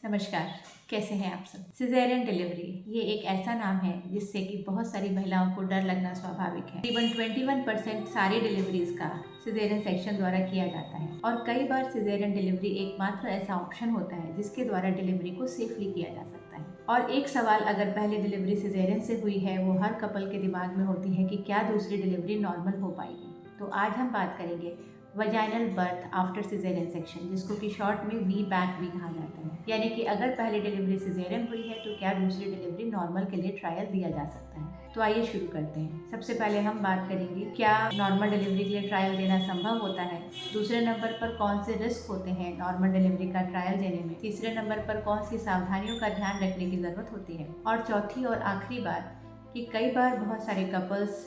नमस्कार। कैसे हैं आप सब। सिजेरियन डिलीवरी ये एक ऐसा नाम है जिससे कि बहुत सारी महिलाओं को डर लगना स्वाभाविक है। तकरीबन 21% सारी डिलीवरीज का सिजेरियन सेक्शन द्वारा किया जाता है और कई बार सिजेरियन डिलीवरी एकमात्र ऐसा ऑप्शन होता है जिसके द्वारा डिलीवरी को सेफली किया जा सकता है। और एक सवाल अगर पहली डिलीवरी सिजेरियन से हुई है वो हर कपल के दिमाग में होती है कि क्या दूसरी डिलीवरी नॉर्मल हो पाएगी। तो आज हम बात करेंगे vaginal birth after caesarean section, जिसको कि शॉर्ट में वी बैक भी कहा जाता है। यानी कि अगर पहली डिलीवरी सिजेरियन हुई है तो क्या दूसरी डिलीवरी नॉर्मल के लिए ट्रायल दिया जा सकता है। तो आइए शुरू करते हैं। सबसे पहले हम बात करेंगे क्या नॉर्मल डिलीवरी के लिए ट्रायल देना संभव होता है। दूसरे नंबर पर कौन से रिस्क होते हैं नॉर्मल डिलीवरी का ट्रायल देने में। तीसरे नंबर पर कौन सी सावधानियों का ध्यान रखने की जरूरत होती है। और चौथी और आखिरी बात कि कई बार बहुत सारे कपल्स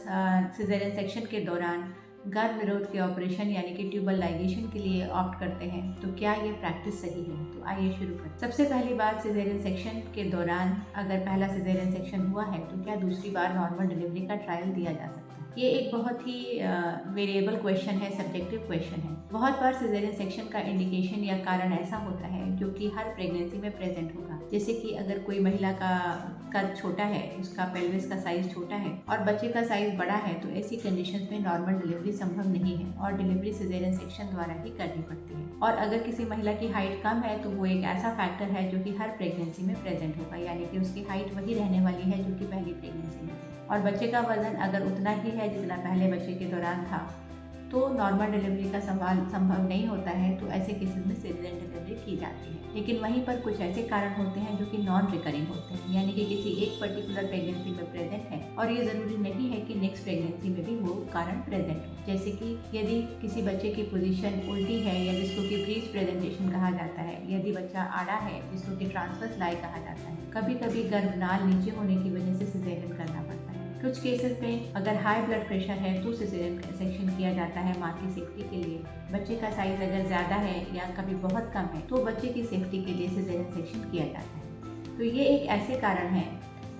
सिजेरियन सेक्शन के दौरान गर्भ निरोध के ऑपरेशन यानी कि ट्यूबल लाइगेशन के लिए ऑप्ट करते हैं। तो क्या ये प्रैक्टिस सही है। तो आइए शुरू करें। सबसे पहली बात, सिजेरियन सेक्शन के दौरान अगर पहला सिजेरियन सेक्शन हुआ है तो क्या दूसरी बार नॉर्मल डिलीवरी का ट्रायल दिया जा सकता है। ये एक बहुत ही वेरिएबल क्वेश्चन है, सब्जेक्टिव क्वेश्चन है। बहुत बार सिजेरियन सेक्शन का इंडिकेशन या कारण ऐसा होता है जो कि हर प्रेगनेंसी में प्रेजेंट होगा। जैसे कि अगर कोई महिला का कद छोटा है, उसका पेल्विस का साइज छोटा है और बच्चे का साइज बड़ा है, तो ऐसी कंडीशंस में नॉर्मल डिलीवरी संभव नहीं है और डिलीवरी सिजेरियन सेक्शन द्वारा ही करनी पड़ती है। और अगर किसी महिला की हाइट कम है तो वो एक ऐसा फैक्टर है जो कि हर प्रेगनेंसी में प्रेजेंट होगा, यानी कि उसकी हाइट वही रहने वाली है जो कि पहली प्रेगनेंसी में थी। और बच्चे का वजन अगर उतना ही है जितना पहले बच्चे के दौरान था तो नॉर्मल डिलीवरी का सवाल संभव नहीं होता है। तो ऐसे केसेस में सिजेरियन डिलीवरी की जाती है। लेकिन वहीं पर कुछ ऐसे कारण होते हैं जो कि नॉन रिकरिंग होते हैं, यानी कि किसी एक पर्टिकुलर प्रेगनेंसी में प्रेजेंट है और ये जरूरी नहीं है कि नेक्स्ट प्रेगनेंसी में भी वो कारण प्रेजेंट हो। जैसे कि यदि किसी बच्चे की पोजीशन उल्टी है या जिसको कि ब्रीच प्रेजेंटेशन कहा जाता है, यदि बच्चा आड़ा है जिसको कि ट्रांसवर्स लाई कहा जाता है, कभी कभी गर्भनाल नीचे होने की वजह से सिजेरियन करना पड़ता है। कुछ केसेस में अगर हाई ब्लड प्रेशर है तो सिजेरियन सेक्शन किया जाता है माँ की सेफ्टी के लिए। बच्चे का साइज अगर ज़्यादा है या कभी बहुत कम है तो बच्चे की सेफ्टी के लिए सिजेरियन सेक्शन किया जाता है। तो ये एक ऐसे कारण है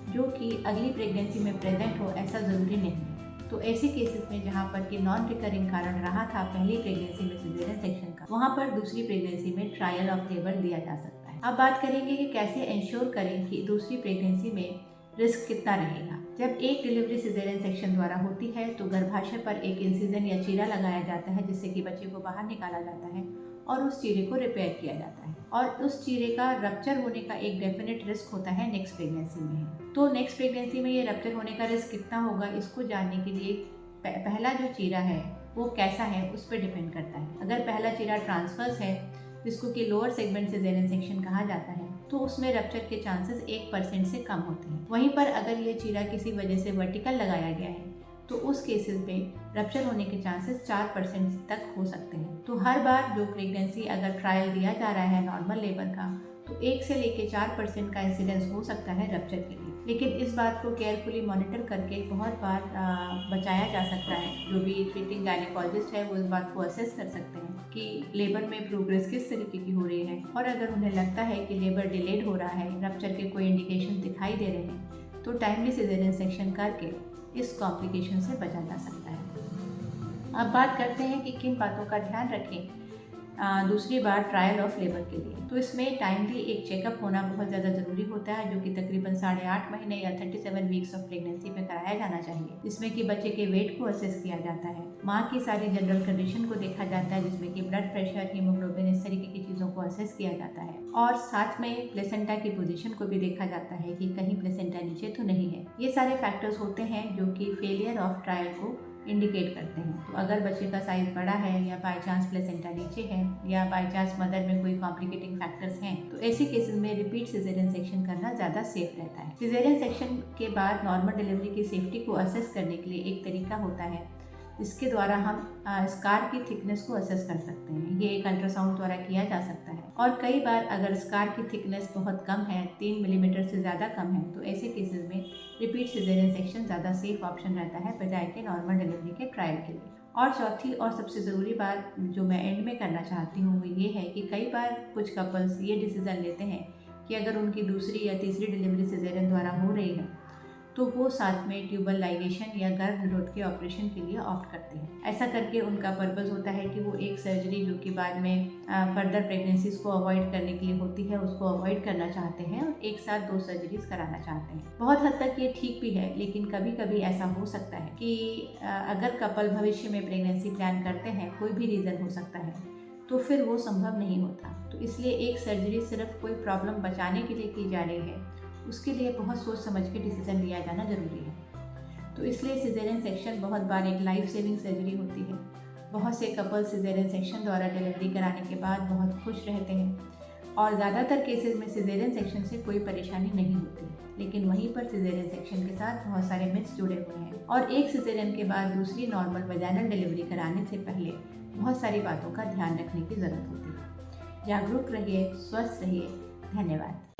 जो कि अगली प्रेगनेंसी में प्रेजेंट हो ऐसा ज़रूरी नहीं है। तो ऐसे केसेस में जहाँ पर कि नॉन रिकरिंग कारण रहा था पहली प्रेगनेंसी में सिजेरियन सेक्शन का, वहाँ पर दूसरी प्रेगनेंसी में ट्रायल ऑफ लेबर दिया जा सकता है। अब बात करेंगे कि कैसे इंश्योर करें कि दूसरी प्रेगनेंसी में रिस्क कितना रहेगा। जब एक डिलीवरी सिजेरियन सेक्शन द्वारा होती है तो गर्भाशय पर एक इंसिजन या चीरा लगाया जाता है जिससे कि बच्चे को बाहर निकाला जाता है और उस चीरे को रिपेयर किया जाता है। और उस चीरे का रप्चर होने का एक डेफिनेट रिस्क होता है नेक्स्ट प्रेगनेंसी में। तो नेक्स्ट प्रेगनेंसी में ये रप्चर होने का रिस्क कितना होगा, इसको जानने के लिए पहला जो चीरा है वो कैसा है उस पर डिपेंड करता है। अगर पहला चीरा ट्रांसवर्स है जिसको कि लोअर सेगमेंट सिजेरियन सेक्शन कहा जाता है तो उसमें रप्चर के चांसेस 1% से कम होते हैं। वहीं पर अगर ये चीरा किसी वजह से वर्टिकल लगाया गया है तो उस केसेस में रप्चर होने के चांसेस 4% तक हो सकते हैं। तो हर बार जो प्रेगनेंसी अगर ट्रायल दिया जा रहा है नॉर्मल लेबर का तो 1 से लेके 4% का इंसिडेंस हो सकता है रप्चर के लिए। लेकिन इस बात को केयरफुली मॉनिटर करके बहुत बार बचाया जा सकता है। जो भी ट्रीटिंग गायनेकोलॉजिस्ट है वो इस बात को असेस कर सकते हैं कि लेबर में प्रोग्रेस किस तरीके की हो रही है, और अगर उन्हें लगता है कि लेबर डिलेड हो रहा है, रप्चर के कोई इंडिकेशन दिखाई दे रहे हैं, तो टाइमली सिजेरियन सेक्शन करके इस कॉम्प्लिकेशन से बचा जा सकता है। अब बात करते हैं कि किन बातों का ध्यान रखें दूसरी बार ट्रायल ऑफ लेबर के लिए। तो इसमें टाइमली एक चेकअप होना बहुत ज़्यादा ज़रूरी होता है जो कि तकरीबन 8.5 महीने या 37 वीक्स ऑफ प्रेगनेंसी में कराया जाना चाहिए, जिसमें कि बच्चे के वेट को असेस किया जाता है, माँ की सारी जनरल कंडीशन को देखा जाता है जिसमें कि ब्लड प्रेशर, हीमोग्लोबिन, इस तरीके की चीज़ों को असेस किया जाता है। और साथ में प्लेसेंटा की पोजीशन को भी देखा जाता है कि कहीं प्लेसेंटा नीचे तो नहीं है। ये सारे फैक्टर्स होते हैं जो कि फेलियर ऑफ ट्रायल को इंडिकेट करते हैं। तो अगर बच्चे का साइज बड़ा है या बाय चांस प्लेसेंटा नीचे है या बाय चांस मदर में कोई कॉम्प्लिकेटिंग फैक्टर्स हैं तो ऐसे केसेस में रिपीट सिजेरियन सेक्शन करना ज़्यादा सेफ रहता है। सिजेरियन सेक्शन के बाद नॉर्मल डिलीवरी की सेफ्टी को असेस करने के लिए एक तरीका होता है जिसके द्वारा हम स्कार की थिकनेस को असेस कर सकते हैं। ये एक अल्ट्रासाउंड द्वारा किया जा सकता है और कई बार अगर स्कार की थिकनेस बहुत कम है, 3 मिलीमीटर से ज़्यादा कम है, तो ऐसे केसेस में रिपीट सिजेरियन सेक्शन ज़्यादा सेफ ऑप्शन रहता है बजाय के नॉर्मल डिलीवरी के ट्रायल के लिए। और चौथी और सबसे ज़रूरी बात जो मैं एंड में करना चाहती हूँ वो ये है कि कई बार कुछ कपल्स ये डिसीज़न लेते हैं कि अगर उनकी दूसरी या तीसरी डिलीवरी सिजेरियन द्वारा हो रही है तो वो साथ में ट्यूबल लाइगेशन या गर्भ निरोध के ऑपरेशन के लिए ऑप्ट करते हैं। ऐसा करके उनका पर्पस होता है कि वो एक सर्जरी जो कि बाद में फर्दर प्रेगनेंसीज को अवॉइड करने के लिए होती है, उसको अवॉइड करना चाहते हैं और एक साथ 2 सर्जरीज कराना चाहते हैं। बहुत हद तक ये ठीक भी है, लेकिन कभी कभी ऐसा हो सकता है कि अगर कपल भविष्य में प्रेगनेंसी प्लान करते हैं, कोई भी रीज़न हो सकता है, तो फिर वो संभव नहीं होता। तो इसलिए एक सर्जरी सिर्फ कोई प्रॉब्लम बचाने के लिए की जा रही है, उसके लिए बहुत सोच समझ के डिसीजन लिया जाना ज़रूरी है। तो इसलिए सिजेरियन सेक्शन बहुत बार एक लाइफ सेविंग सर्जरी होती है। बहुत से कपल सिजेरियन सेक्शन द्वारा डिलीवरी कराने के बाद बहुत खुश रहते हैं और ज़्यादातर केसेस में सिजेरियन सेक्शन से कोई परेशानी नहीं होती, लेकिन वहीं पर सिजेरियन सेक्शन के साथ बहुत सारे मिथ्स जुड़े हुए हैं और एक सिजेरियन के बाद दूसरी नॉर्मल वजाइनल डिलीवरी कराने से पहले बहुत सारी बातों का ध्यान रखने की ज़रूरत होती है। जागरूक रहिए, स्वस्थ रहिए। धन्यवाद।